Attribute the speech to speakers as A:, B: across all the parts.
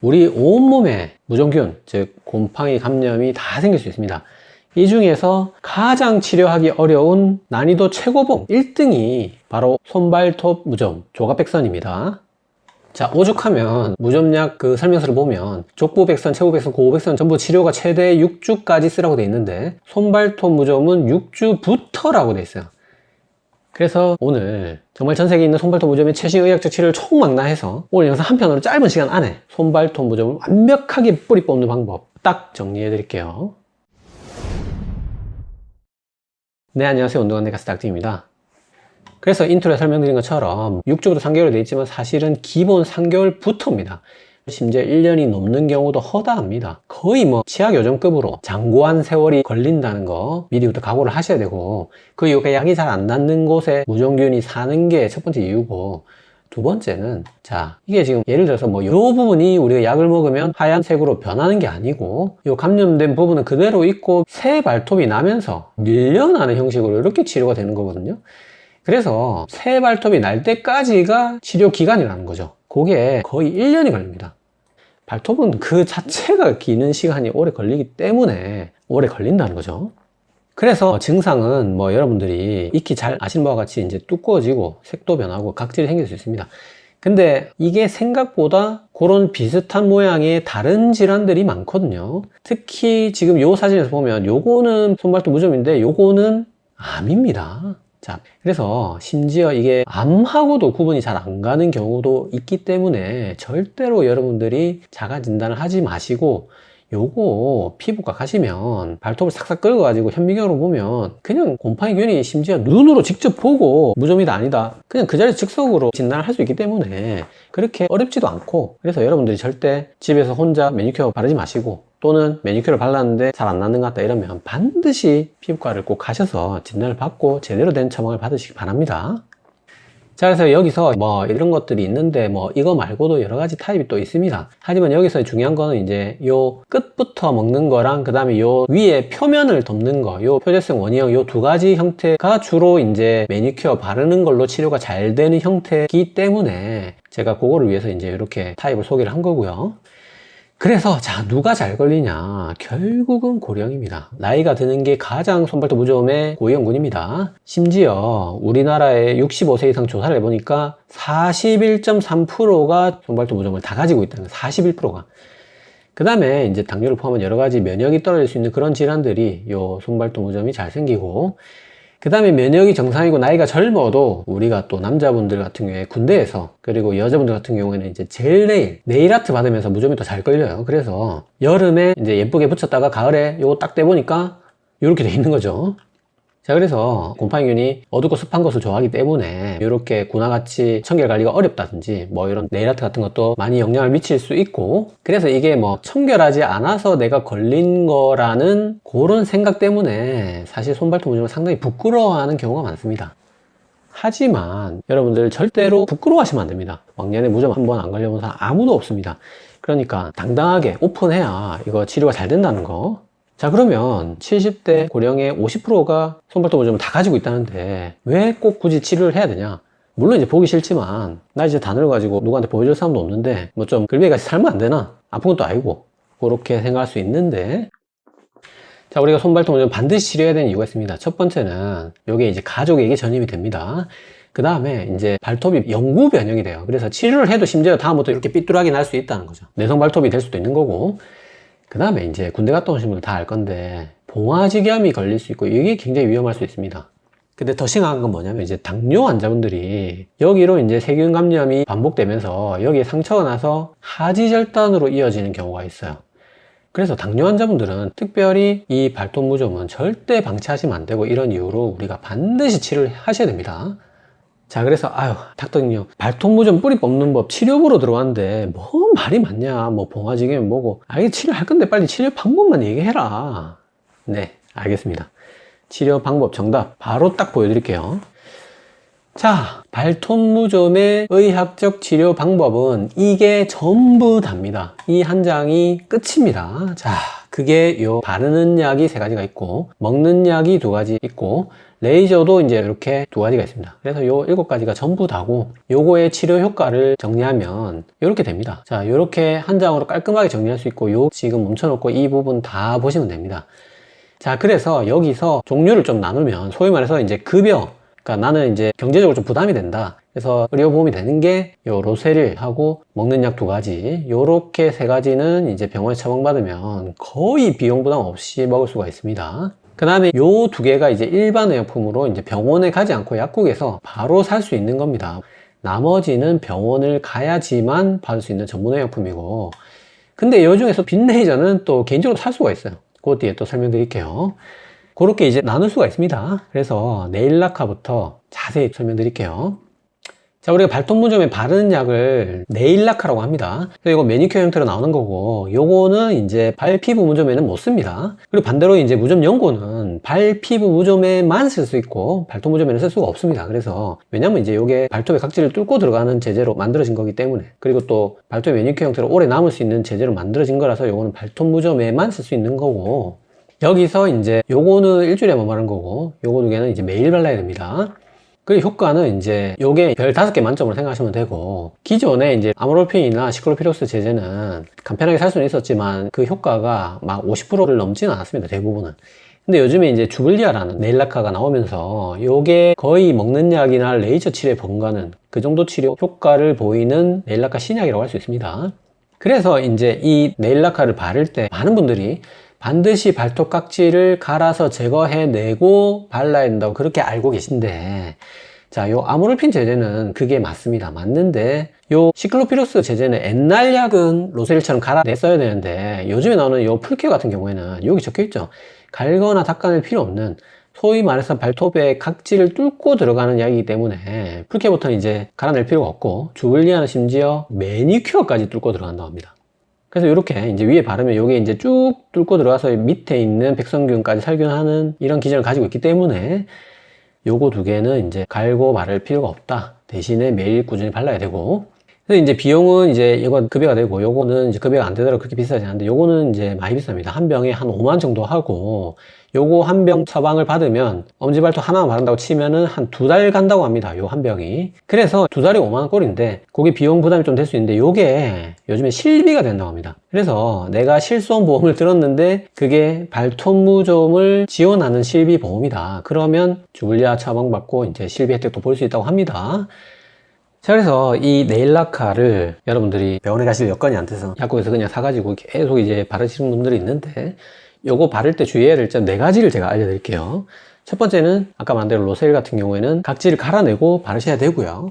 A: 우리 온몸에 무종균, 즉 곰팡이 감염이 다 생길 수 있습니다. 이 중에서 가장 치료하기 어려운 난이도 최고봉 1등이 바로 손발톱 무좀 조갑백선입니다. 자, 오죽하면 무좀약 그 설명서를 보면 족부백선, 최부백선, 고부백선 전부 치료가 최대 6주까지 쓰라고 되어 있는데 손발톱 무좀은 6주부터라고 되어 있어요. 그래서 오늘 정말 전 세계에 있는 손발톱 무좀의 최신 의학적 치료를 총망라해서 오늘 영상 한 편으로 짧은 시간 안에 손발톱 무좀을 완벽하게 뿌리 뽑는 방법 딱 정리해 드릴게요. 네, 안녕하세요. 운동안내 가스 닥터입니다. 그래서 인트로에 설명드린 것처럼 6주부터 3개월이 되어 있지만 사실은 기본 3개월부터입니다. 심지어 1년이 넘는 경우도 허다합니다. 거의 뭐 치아교정급으로 장고한 세월이 걸린다는 거 미리부터 각오를 하셔야 되고, 그 이유가 약이 잘 안 낫는 곳에 무종균이 사는 게 첫 번째 이유고, 두 번째는 자, 이게 지금 예를 들어서 뭐 이 부분이 우리가 약을 먹으면 하얀색으로 변하는 게 아니고 이 감염된 부분은 그대로 있고 새 발톱이 나면서 밀려나는 형식으로 이렇게 치료가 되는 거거든요. 그래서 새 발톱이 날 때까지가 치료 기간이라는 거죠. 그게 거의 1년이 걸립니다. 발톱은 그 자체가 기는 시간이 오래 걸리기 때문에 오래 걸린다는 거죠. 그래서 증상은 뭐 여러분들이 익히 잘 아시는 바와 같이 이제 두꺼워지고 색도 변하고 각질이 생길 수 있습니다. 근데 이게 생각보다 그런 비슷한 모양의 다른 질환들이 많거든요. 특히 지금 요 사진에서 보면 요거는 손발톱 무좀인데 요거는 암입니다. 자, 그래서 심지어 이게 암하고도 구분이 잘 안 가는 경우도 있기 때문에 절대로 여러분들이 자가 진단을 하지 마시고, 요거 피부과 가시면 발톱을 싹싹 긁어 가지고 현미경으로 보면 그냥 곰팡이균이 심지어 눈으로 직접 보고 무좀이다 아니다 그냥 그 자리에서 즉석으로 진단을 할 수 있기 때문에 그렇게 어렵지도 않고, 그래서 여러분들이 절대 집에서 혼자 매니큐어 바르지 마시고, 또는 매니큐어를 발랐는데 잘 안 낫는 것 같다 이러면 반드시 피부과를 꼭 가셔서 진단을 받고 제대로 된 처방을 받으시기 바랍니다. 자, 그래서 여기서 뭐 이런 것들이 있는데 뭐 이거 말고도 여러 가지 타입이 또 있습니다. 하지만 여기서 중요한 거는 이제 요 끝부터 먹는 거랑 그 다음에 요 위에 표면을 덮는 거, 요 표재성 원형 요 두 가지 형태가 주로 이제 매니큐어 바르는 걸로 치료가 잘 되는 형태이기 때문에 제가 그거를 위해서 이제 이렇게 타입을 소개를 한 거고요. 그래서 자, 누가 잘 걸리냐? 결국은 고령입니다. 나이가 드는 게 가장 손발톱 무좀의 고위험군입니다. 심지어 우리나라의 65세 이상 조사를 해보니까 41.3%가 손발톱 무좀을 다 가지고 있다는 거예요. 41%가. 그 다음에 이제 당뇨를 포함한 여러 가지 면역이 떨어질 수 있는 그런 질환들이 요 손발톱 무좀이 잘 생기고, 그 다음에 면역이 정상이고 나이가 젊어도 우리가 또 남자분들 같은 경우에 군대에서, 그리고 여자분들 같은 경우에는 이제 네일 아트 받으면서 무좀이 더 잘 걸려요. 그래서 여름에 이제 예쁘게 붙였다가 가을에 요거 딱 떼보니까 이렇게 돼 있는 거죠. 자, 그래서 곰팡이균이 어둡고 습한 것을 좋아하기 때문에 이렇게 군화같이 청결 관리가 어렵다든지 뭐 이런 네일아트 같은 것도 많이 영향을 미칠 수 있고, 그래서 이게 뭐 청결하지 않아서 내가 걸린 거라는 그런 생각 때문에 사실 손발톱 무좀을 상당히 부끄러워하는 경우가 많습니다. 하지만 여러분들 절대로 부끄러워하시면 안 됩니다. 왕년에 무좀 한 번 안 걸려본 사람 아무도 없습니다. 그러니까 당당하게 오픈해야 이거 치료가 잘 된다는 거. 자, 그러면 70대 고령의 50%가 손발톱 무좀을 다 가지고 있다는데 왜 꼭 굳이 치료를 해야 되냐? 물론 이제 보기 싫지만 나 이제 다 늙어가지고 누구한테 보여줄 사람도 없는데 뭐 좀 글베이같이 살면 안 되나? 아픈 것도 아니고 그렇게 생각할 수 있는데, 자, 우리가 손발톱 무좀 반드시 치료해야 되는 이유가 있습니다. 첫 번째는 이게 이제 가족에게 전염이 됩니다. 그 다음에 이제 발톱이 영구 변형이 돼요. 그래서 치료를 해도 심지어 다음부터 이렇게 삐뚤하게 날 수 있다는 거죠. 내성 발톱이 될 수도 있는 거고, 그 다음에 이제 군대 갔다 오신 분들 다 알 건데 봉화지겸이 걸릴 수 있고 이게 굉장히 위험할 수 있습니다. 근데 더 심각한 건 뭐냐면 이제 당뇨 환자분들이 여기로 이제 세균 감염이 반복되면서 여기에 상처가 나서 하지절단으로 이어지는 경우가 있어요. 그래서 당뇨 환자분들은 특별히 이 발톱 무좀은 절대 방치하시면 안 되고, 이런 이유로 우리가 반드시 치료를 하셔야 됩니다. 자, 그래서 아유 닥터님요, 발톱 무좀 뿌리 뽑는 법 치료부로 들어왔는데 뭐 말이 많냐, 뭐 봉화지겸이 뭐고, 이게 치료할 건데 빨리 치료 방법만 얘기해라. 네, 알겠습니다. 치료 방법 정답 바로 딱 보여드릴게요. 자, 발톱 무좀의 의학적 치료 방법은 이게 전부 답니다. 이 한 장이 끝입니다. 자, 그게 요 바르는 약이 3가지가 있고 먹는 약이 2가지 있고 레이저도 이제 이렇게 두 가지가 있습니다. 그래서 요 7가지가 전부 다고 요거의 치료 효과를 정리하면 이렇게 됩니다. 자, 이렇게 한 장으로 깔끔하게 정리할 수 있고 요 지금 멈춰놓고 이 부분 다 보시면 됩니다. 자, 그래서 여기서 종류를 좀 나누면 소위 말해서 이제 급여, 그러니까 나는 이제 경제적으로 좀 부담이 된다. 그래서 의료보험이 되는 게 요 로세릴하고 먹는 약 2가지, 요렇게 3가지는 이제 병원에 처방받으면 거의 비용 부담 없이 먹을 수가 있습니다. 그 다음에 요 2개가 이제 일반 의약품으로 이제 병원에 가지 않고 약국에서 바로 살 수 있는 겁니다. 나머지는 병원을 가야지만 받을 수 있는 전문 의약품이고, 근데 요 중에서 빈레이저는 또 개인적으로 살 수가 있어요. 그 뒤에 또 설명드릴게요. 그렇게 이제 나눌 수가 있습니다. 그래서 네일라카부터 자세히 설명드릴게요. 자, 우리가 발톱 무좀에 바르는 약을 네일라카라고 합니다. 그래서 이거 매니큐어 형태로 나오는 거고, 요거는 이제 발 피부 무좀에는 못 씁니다. 그리고 반대로 이제 무좀 연고는 발 피부 무좀에만 쓸 수 있고 발톱 무좀에는 쓸 수가 없습니다. 그래서 왜냐면 이제 요게 발톱의 각질을 뚫고 들어가는 재재로 만들어진 거기 때문에, 그리고 또 발톱 매니큐어 형태로 오래 남을 수 있는 재재로 만들어진 거라서 요거는 발톱 무좀에만 쓸 수 있는 거고, 여기서 이제 요거는 일주일에 한번 바르는 거고, 요거 2개는 이제 매일 발라야 됩니다. 그리고 효과는 이제 요게 별 5개 만점으로 생각하시면 되고, 기존에 이제 아모르핀이나 시클로피록스 제제는 간편하게 살 수는 있었지만 그 효과가 막 50%를 넘지는 않았습니다, 대부분은. 근데 요즘에 이제 주블리아라는 네일라카가 나오면서 요게 거의 먹는 약이나 레이저 치료에 번가는 그 정도 치료 효과를 보이는 네일라카 신약이라고 할 수 있습니다. 그래서 이제 이 네일라카를 바를 때 많은 분들이 반드시 발톱 각질을 갈아서 제거해내고 발라야 된다고 그렇게 알고 계신데, 자, 요 아모르핀 제제는 그게 맞습니다. 맞는데 요 시클로피로스 제제는 옛날 약은 로세릴처럼 갈아냈어야 되는데, 요즘에 나오는 요 풀케어 같은 경우에는 여기 적혀있죠. 갈거나 닦아낼 필요 없는, 소위 말해서 발톱의 각질을 뚫고 들어가는 약이기 때문에 풀케어부터는 이제 갈아낼 필요가 없고, 주블리아는 심지어 매니큐어까지 뚫고 들어간다고 합니다. 그래서 이렇게 이제 위에 바르면 이게 이제 쭉 뚫고 들어가서 밑에 있는 백성균까지 살균하는 이런 기전을 가지고 있기 때문에 요거 2개는 이제 갈고 바를 필요가 없다. 대신에 매일 꾸준히 발라야 되고, 그래서 이제 비용은 이제 이건 급여가 되고, 요거는 이제 급여가 안 되더라도 그렇게 비싸지 않은데, 요거는 이제 많이 비쌉니다. 한 병에 한 5만 정도 하고, 요거 한 병 처방을 받으면 엄지발톱 하나만 바른다고 치면은 한 2달 간다고 합니다. 요 한 병이. 그래서 2달에 5만원 꼴인데, 그게 비용 부담이 좀 될 수 있는데, 요게 요즘에 실비가 된다고 합니다. 그래서 내가 실손보험을 들었는데 그게 발톱 무좀을 지원하는 실비 보험이다. 그러면 주블리아 처방받고 이제 실비 혜택도 볼 수 있다고 합니다. 자, 그래서 이 네일라카를 여러분들이 병원에 가실 여건이 안 돼서 약국에서 그냥 사가지고 계속 이제 바르시는 분들이 있는데, 요거 바를 때 주의해야 될 점 4가지를 제가 알려드릴게요. 첫 번째는 아까 말한 대로 로세일 같은 경우에는 각질을 갈아내고 바르셔야 되고요.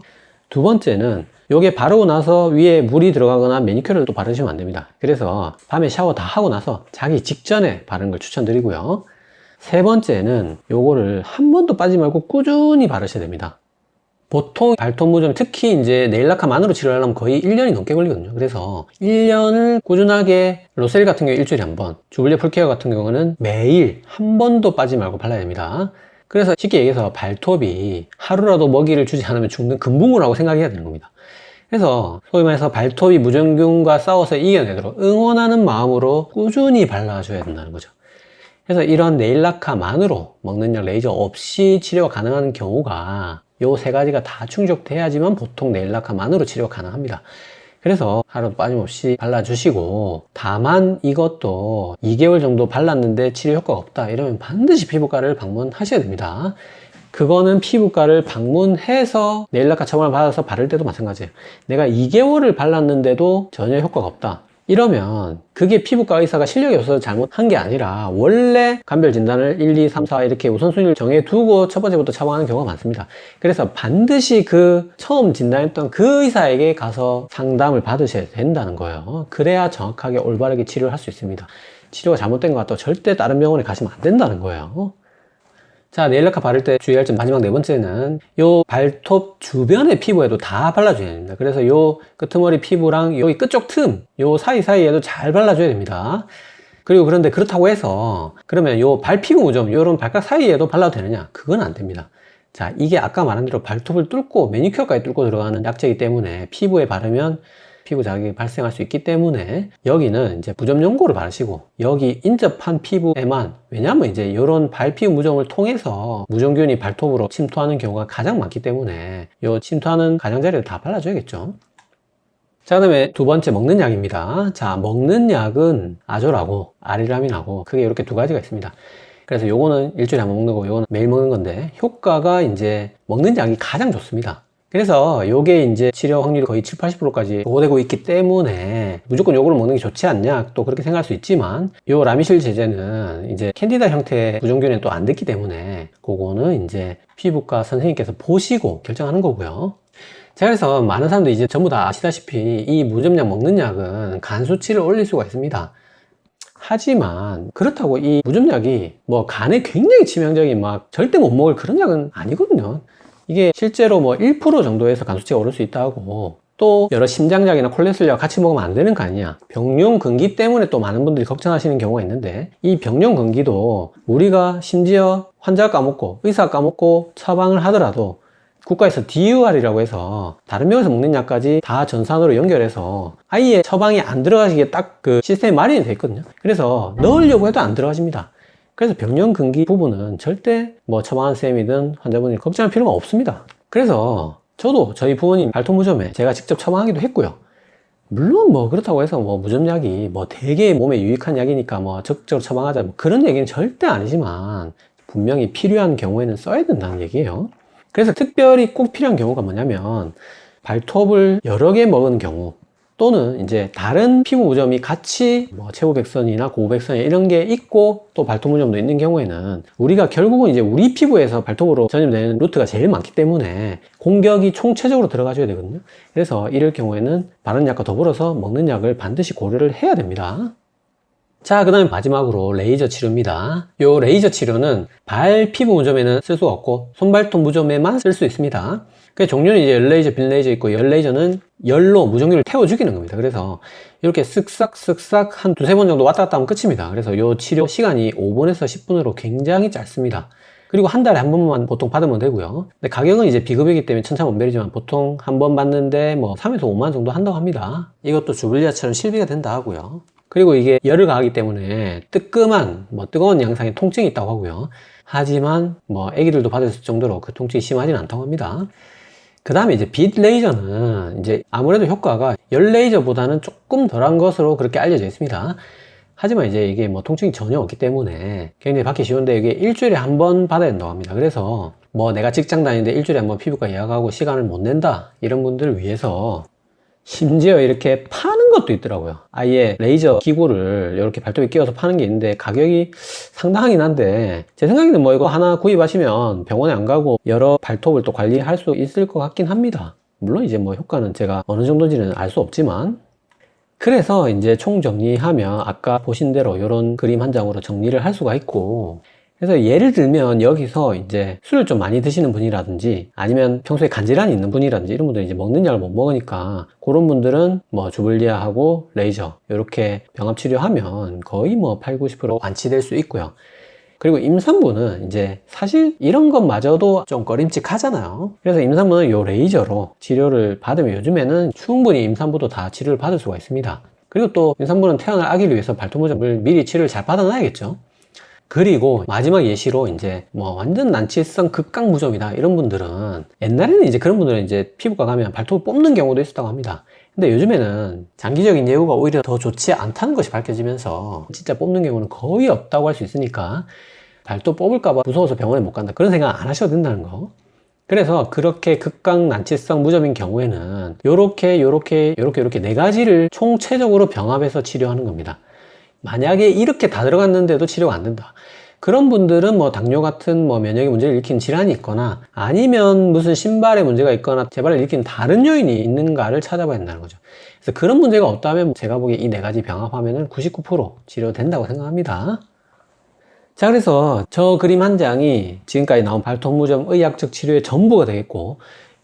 A: 두 번째는 요게 바르고 나서 위에 물이 들어가거나 매니큐어를 또 바르시면 안 됩니다. 그래서 밤에 샤워 다 하고 나서 자기 직전에 바르는 걸 추천드리고요. 세 번째는 요거를 한 번도 빠지지 말고 꾸준히 바르셔야 됩니다. 보통 발톱 무좀, 특히 이제 네일라카만으로 치료하려면 거의 1년이 넘게 걸리거든요. 그래서 1년을 꾸준하게, 로셀 같은 경우 일주일에 한 번, 주블리아 풀케어 같은 경우는 매일 한 번도 빠지지 말고 발라야 됩니다. 그래서 쉽게 얘기해서 발톱이 하루라도 먹이를 주지 않으면 죽는 금붕어라고 생각해야 되는 겁니다. 그래서 소위 말해서 발톱이 무좀균과 싸워서 이겨내도록 응원하는 마음으로 꾸준히 발라줘야 된다는 거죠. 그래서 이런 네일라카만으로 먹는 약 레이저 없이 치료가 가능한 경우가 요 3가지가 다 충족돼야지만 보통 네일라카만으로 치료가 가능합니다. 그래서 하루도 빠짐없이 발라주시고, 다만 이것도 2개월 정도 발랐는데 치료 효과가 없다 이러면 반드시 피부과를 방문하셔야 됩니다. 그거는 피부과를 방문해서 네일라카 처방을 받아서 바를 때도 마찬가지예요. 내가 2개월을 발랐는데도 전혀 효과가 없다 이러면 그게 피부과 의사가 실력이 없어서 잘못한 게 아니라 원래 감별 진단을 1, 2, 3, 4 이렇게 우선순위를 정해두고 첫 번째부터 처방하는 경우가 많습니다. 그래서 반드시 그 처음 진단했던 그 의사에게 가서 상담을 받으셔야 된다는 거예요. 그래야 정확하게 올바르게 치료를 할 수 있습니다. 치료가 잘못된 것 같다고 절대 다른 병원에 가시면 안 된다는 거예요. 자, 네일라카 바를 때 주의할 점 마지막 4번째는 요 발톱 주변의 피부에도 다 발라줘야 됩니다. 그래서 요 끄트머리 피부랑 여기 끝쪽 틈, 요 사이사이에도 잘 발라줘야 됩니다. 그리고 그런데 그렇다고 해서 그러면 요 발피부 무좀, 요런 발가락 사이에도 발라도 되느냐? 그건 안 됩니다. 자, 이게 아까 말한 대로 발톱을 뚫고 매니큐어까지 뚫고 들어가는 약재이기 때문에 피부에 바르면 피부 자극이 발생할 수 있기 때문에 여기는 이제 무좀 연고를 바르시고 여기 인접한 피부에만, 왜냐하면 이제 이런 발피부 무좀을 통해서 무좀균이 발톱으로 침투하는 경우가 가장 많기 때문에 이 침투하는 가장자리를 다 발라줘야겠죠. 자, 그 다음에 두 번째 먹는 약입니다. 자, 먹는 약은 아졸하고 아리라민하고 크게 이렇게 두 가지가 있습니다. 그래서 요거는 일주일에 한 번 먹는 거고 요거는 매일 먹는 건데, 효과가 이제 먹는 약이 가장 좋습니다. 그래서 요게 이제 치료 확률이 거의 7, 80%까지 보고되고 있기 때문에 무조건 요거를 먹는 게 좋지 않냐 또 그렇게 생각할 수 있지만, 요 라미실 제제는 이제 캔디다 형태의 무좀균에 또 안 듣기 때문에 그거는 이제 피부과 선생님께서 보시고 결정하는 거고요. 자, 그래서 많은 사람들이 이제 전부 다 아시다시피 이 무좀약 먹는 약은 간 수치를 올릴 수가 있습니다. 하지만 그렇다고 이 무좀약이 뭐 간에 굉장히 치명적인 막 절대 못 먹을 그런 약은 아니거든요. 이게 실제로 뭐 1% 정도에서 간 수치가 오를 수 있다고, 또 여러 심장약이나 콜레스테롤약 같이 먹으면 안 되는 거 아니냐, 병용 금기 때문에 또 많은 분들이 걱정하시는 경우가 있는데, 이 병용 금기도 우리가 심지어 환자가 까먹고 의사가 까먹고 처방을 하더라도 국가에서 DUR이라고 해서 다른 병원에서 먹는 약까지 다 전산으로 연결해서 아예 처방이 안 들어가시게 딱 그 시스템이 마련이 되어 있거든요. 그래서 넣으려고 해도 안 들어가십니다. 그래서 병용 금기 부분은 절대 뭐 처방한 쌤이든 환자분이 걱정할 필요가 없습니다. 그래서 저도 저희 부모님 발톱 무좀에 제가 직접 처방하기도 했고요. 물론 뭐 그렇다고 해서 뭐 무좀약이 뭐 되게 몸에 유익한 약이니까 뭐 적극적으로 처방하자 뭐 그런 얘기는 절대 아니지만, 분명히 필요한 경우에는 써야 된다는 얘기예요. 그래서 특별히 꼭 필요한 경우가 뭐냐면, 발톱을 여러 개 먹은 경우, 또는 이제 다른 피부 무좀이 같이 뭐 최고백선이나 고백선이 이런 게 있고 또 발톱 무좀도 있는 경우에는, 우리가 결국은 이제 우리 피부에서 발톱으로 전염되는 루트가 제일 많기 때문에 공격이 총체적으로 들어가줘야 되거든요. 그래서 이럴 경우에는 바르는 약과 더불어서 먹는 약을 반드시 고려를 해야 됩니다. 자, 그 다음에 마지막으로 레이저 치료입니다. 요 레이저 치료는 발 피부 무좀에는 쓸 수가 없고 손발톱 무좀에만 쓸 수 있습니다. 그 종류는 이제 열레이저, 빈레이저 있고, 열레이저는 열로 무좀균을 태워 죽이는 겁니다. 그래서 이렇게 쓱싹 한 두세 번 정도 왔다 갔다 하면 끝입니다. 그래서 요 치료 시간이 5분에서 10분으로 굉장히 짧습니다. 그리고 한 달에 한 번만 보통 받으면 되고요. 근데 가격은 이제 비급이기 때문에 천차만별이지만 보통 한 번 받는데 뭐 3에서 5만 정도 한다고 합니다. 이것도 주블리아처럼 실비가 된다 하고요. 그리고 이게 열을 가하기 때문에 뜨끔한 뭐 뜨거운 양상의 통증이 있다고 하고요. 하지만 뭐 아기들도 받을 정도로 그 통증이 심하지는 않다고 합니다. 그 다음에 이제 빛 레이저는 이제 아무래도 효과가 열 레이저보다는 조금 덜한 것으로 그렇게 알려져 있습니다. 하지만 이제 이게 뭐 통증이 전혀 없기 때문에 굉장히 받기 쉬운데, 이게 일주일에 한 번 받아야 된다고 합니다. 그래서 뭐 내가 직장 다니는데 일주일에 한 번 피부과 예약하고 시간을 못 낸다 이런 분들을 위해서 심지어 이렇게 파는 것도 있더라고요. 아예 레이저 기구를 이렇게 발톱에 끼워서 파는 게 있는데 가격이 상당하긴 한데, 제 생각에는 뭐 이거 하나 구입하시면 병원에 안 가고 여러 발톱을 또 관리할 수 있을 것 같긴 합니다. 물론 이제 뭐 효과는 제가 어느 정도인지는 알 수 없지만, 그래서 이제 총 정리하면 아까 보신 대로 이런 그림 한 장으로 정리를 할 수가 있고, 그래서 예를 들면 여기서 이제 술을 좀 많이 드시는 분이라든지 아니면 평소에 간질환이 있는 분이라든지 이런 분들이 이제 먹는 약을 못 먹으니까, 그런 분들은 뭐 주블리아하고 레이저 이렇게 병합 치료하면 거의 뭐 8, 90% 완치될 수 있고요. 그리고 임산부는 이제 사실 이런 것마저도 좀 꺼림칙하잖아요. 그래서 임산부는 요 레이저로 치료를 받으면 요즘에는 충분히 임산부도 다 치료를 받을 수가 있습니다. 그리고 또 임산부는 태어날 아기를 위해서 발톱 무좀을 미리 치료를 잘 받아놔야겠죠. 그리고 마지막 예시로 이제 뭐 완전 난치성 극강 무좀이다 이런 분들은, 옛날에는 이제 그런 분들은 이제 피부과 가면 발톱을 뽑는 경우도 있었다고 합니다. 근데 요즘에는 장기적인 예후가 오히려 더 좋지 않다는 것이 밝혀지면서 진짜 뽑는 경우는 거의 없다고 할 수 있으니까, 발톱 뽑을까봐 무서워서 병원에 못 간다 그런 생각 안 하셔도 된다는 거. 그래서 그렇게 극강 난치성 무좀인 경우에는 요렇게 네 가지를 총체적으로 병합해서 치료하는 겁니다. 만약에 이렇게 다 들어갔는데도 치료가 안 된다, 그런 분들은 뭐 당뇨 같은 뭐 면역의 문제를 일으키는 질환이 있거나, 아니면 무슨 신발에 문제가 있거나 재발을 일으키는 다른 요인이 있는가를 찾아봐야 된다는 거죠. 그래서 그런 문제가 없다면 제가 보기에 이 네 가지 병합하면 99% 치료된다고 생각합니다. 자, 그래서 저 그림 한 장이 지금까지 나온 발톱 무좀 의학적 치료의 전부가 되겠고,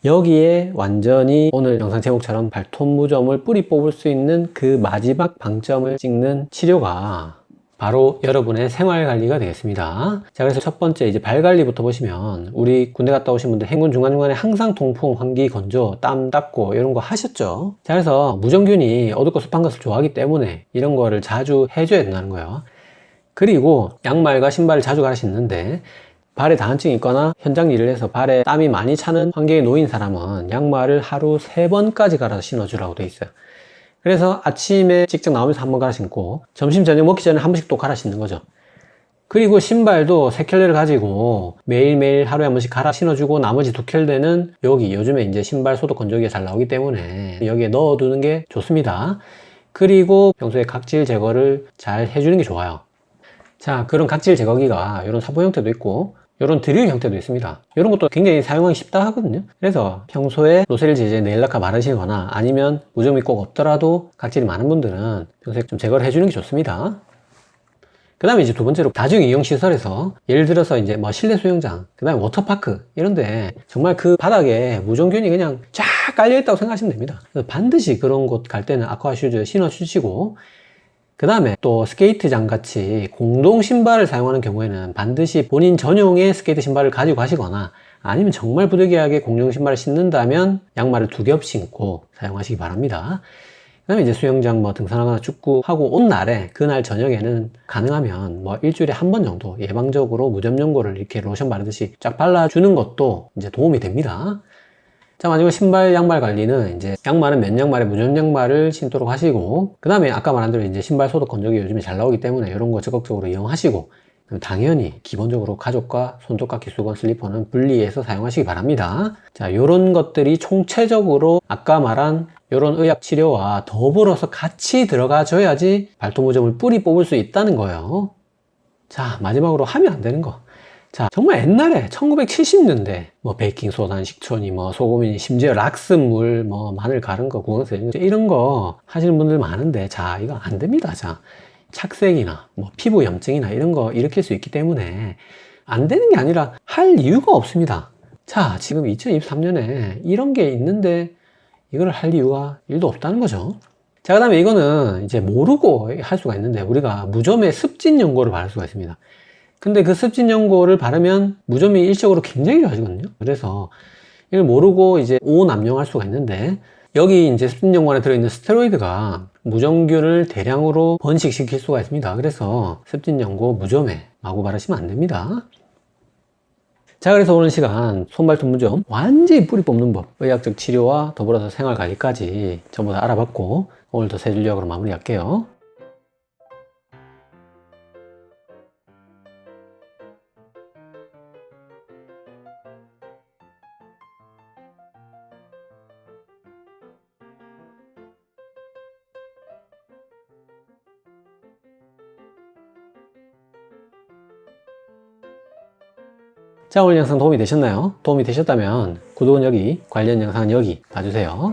A: 여기에 완전히 오늘 영상 제목처럼 발톱 무좀을 뿌리 뽑을 수 있는 그 마지막 방점을 찍는 치료가 바로 여러분의 생활 관리가 되겠습니다. 자, 그래서 첫 번째 이제 발 관리부터 보시면 우리 군대 갔다 오신 분들 행군 중간중간에 항상 통풍, 환기, 건조, 땀 닦고 이런 거 하셨죠? 자, 그래서 무정균이 어둡고 습한 것을 좋아하기 때문에 이런 거를 자주 해줘야 된다는 거예요. 그리고 양말과 신발을 자주 갈아 신는데 발에 다한증이 있거나 현장 일을 해서 발에 땀이 많이 차는 환경에 놓인 사람은 양말을 하루 3번까지 갈아서 신어주라고 돼 있어요. 그래서 아침에 직접 나오면서 한 번 갈아 신고 점심 저녁 먹기 전에 한 번씩 또 갈아 신는 거죠. 그리고 신발도 3켤레를 가지고 매일매일 하루에 한 번씩 갈아 신어주고 나머지 2켤레는 여기 요즘에 이제 신발 소독 건조기가 잘 나오기 때문에 여기에 넣어두는 게 좋습니다. 그리고 평소에 각질 제거를 잘 해주는 게 좋아요. 자, 그런 각질 제거기가 이런 사보 형태도 있고 이런 드릴 형태도 있습니다. 이런 것도 굉장히 사용하기 쉽다 하거든요. 그래서 평소에 로세릴 제제 네일라카 바르시거나 아니면 무좀이 꼭 없더라도 각질이 많은 분들은 평소에 좀 제거를 해주는 게 좋습니다. 그 다음에 이제 두 번째로 다중 이용 시설에서 예를 들어서 이제 뭐 실내 수영장, 그 다음에 워터파크 이런데 정말 그 바닥에 무정균이 그냥 쫙 깔려 있다고 생각하시면 됩니다. 그래서 반드시 그런 곳 갈 때는 아쿠아 슈즈 신어 주시고 그 다음에 또 스케이트장 같이 공동 신발을 사용하는 경우에는 반드시 본인 전용의 스케이트 신발을 가지고 가시거나 아니면 정말 부득이하게 공용 신발을 신는다면 양말을 2겹 신고 사용하시기 바랍니다. 그 다음에 이제 수영장 뭐 등산하거나 축구하고 온 날에 그날 저녁에는 가능하면 뭐 일주일에 한 번 정도 예방적으로 무좀연고를 이렇게 로션 바르듯이 쫙 발라주는 것도 이제 도움이 됩니다. 자, 마지막 신발, 양말 관리는 이제 양말은 면 양말에 무좀 양말을 신도록 하시고 그 다음에 아까 말한 대로 이제 신발 소독 건조기 요즘에 잘 나오기 때문에 이런 거 적극적으로 이용하시고 당연히 기본적으로 가죽과 손톱깎이 수건 슬리퍼는 분리해서 사용하시기 바랍니다. 자, 이런 것들이 총체적으로 아까 말한 이런 의학 치료와 더불어서 같이 들어가 줘야지 발토무좀을 뿌리 뽑을 수 있다는 거예요. 자, 마지막으로 하면 안 되는 거. 자, 정말 옛날에 1970년대 뭐 베이킹소다, 식초니 뭐 소금이니 심지어 락스물 뭐 마늘 갈은 거 구워서 이런 거 하시는 분들 많은데 자, 이거 안 됩니다. 자, 착색이나 뭐 피부 염증이나 이런 거 일으킬 수 있기 때문에 안 되는 게 아니라 할 이유가 없습니다. 자, 지금 2023년에 이런 게 있는데 이걸 할 이유가 1도 없다는 거죠. 자, 그 다음에 이거는 이제 모르고 할 수가 있는데 우리가 무좀의 습진 연고를 바를 수가 있습니다. 근데 그 습진 연고를 바르면 무좀이 일시적으로 굉장히 좋아지거든요. 그래서 이걸 모르고 이제 오남용할 수가 있는데 여기 이제 습진 연고 안에 들어있는 스테로이드가 무좀균을 대량으로 번식시킬 수가 있습니다. 그래서 습진 연고 무좀에 마구 바르시면 안 됩니다. 자, 그래서 오늘 시간 손발톱 무좀 완전히 뿌리 뽑는 법, 의학적 치료와 더불어서 생활관리까지 전부 다 알아봤고 오늘도 세 줄력으로 마무리할게요. 자, 오늘 영상 도움이 되셨나요? 도움이 되셨다면 구독은 여기, 관련 영상은 여기 봐주세요.